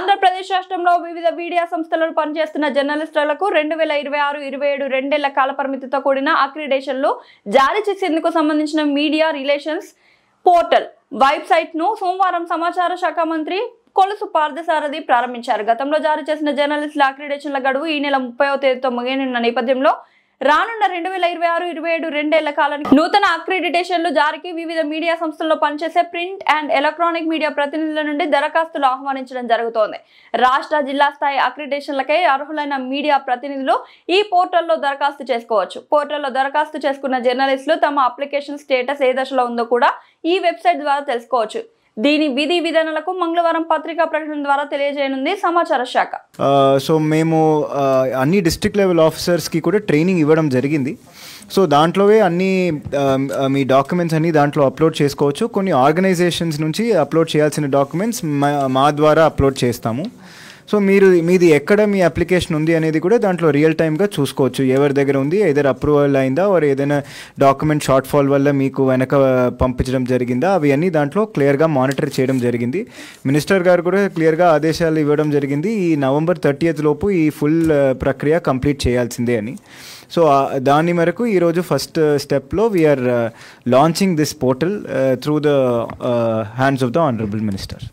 ఆంధ్రప్రదేశ్ రాష్ట్రంలో వివిధ మీడియా సంస్థలలో పనిచేస్తున్న జర్నలిస్టులకు 2026-27 రెండేళ్ల కాల పరిమితితో కూడిన అక్రిడేషన్లు జారీ చేసేందుకు సంబంధించిన మీడియా రిలేషన్స్ పోర్టల్ వెబ్సైట్ ను సోమవారం సమాచార శాఖ మంత్రి కొలుసు పార్థసారథి ప్రారంభించారు. గతంలో జారీ చేసిన జర్నలిస్టుల అక్రిడేషన్ల గడువు ఈ నెల 30వ తేదీతో ముగియనున్న నేపథ్యంలో రానున్న 2026-27 రెండేళ్ల కాలానికి నూతన అక్రిడిటేషన్లు జారీకి వివిధ మీడియా సంస్థల్లో పనిచేసే ప్రింట్ అండ్ ఎలక్ట్రానిక్ మీడియా ప్రతినిధుల నుండి దరఖాస్తులు ఆహ్వానించడం జరుగుతోంది. రాష్ట్ర జిల్లా స్థాయి అక్రిడిటేషన్లకై అర్హులైన మీడియా ప్రతినిధులు ఈ పోర్టల్లో దరఖాస్తు చేసుకోవచ్చు. పోర్టల్లో దరఖాస్తు చేసుకున్న జర్నలిస్టులు తమ అప్లికేషన్ స్టేటస్ ఏ దశలో ఉందో కూడా ఈ వెబ్సైట్ ద్వారా తెలుసుకోవచ్చు. దీని విధి విధానాలకు మంగళవారం పత్రికా ప్రకటన ద్వారా తెలియజేయనుంది సమాచార శాఖ. సో మేము అన్ని డిస్ట్రిక్ట్ లెవెల్ ఆఫీసర్స్కి కూడా ట్రైనింగ్ ఇవ్వడం జరిగింది. సో దాంట్లోవే అన్ని మీ డాక్యుమెంట్స్ అన్ని దాంట్లో అప్లోడ్ చేసుకోవచ్చు. కొన్ని ఆర్గనైజేషన్స్ నుంచి అప్లోడ్ చేయాల్సిన డాక్యుమెంట్స్ మా ద్వారా అప్లోడ్ చేస్తాము. సో మీది ఎక్కడ మీ అప్లికేషన్ ఉంది అనేది కూడా దాంట్లో రియల్ టైమ్గా చూసుకోవచ్చు. ఎవరి దగ్గర ఉంది, ఏదైనా అప్రూవల్ అయిందా, ఆర్ ఏదైనా డాక్యుమెంట్ షార్ట్ ఫాల్ వల్ల మీకు వెనక పంపించడం జరిగిందా, అవి అన్నీ దాంట్లో క్లియర్గా మానిటర్ చేయడం జరిగింది. మినిస్టర్ గారు కూడా క్లియర్గా ఆదేశాలు ఇవ్వడం జరిగింది, ఈ November 30th లోపు ఈ ఫుల్ ప్రక్రియ కంప్లీట్ చేయాల్సిందే అని. సో దాని మేరకు ఈరోజు ఫస్ట్ స్టెప్లో we're launching this portal through the hands of the honourable minister.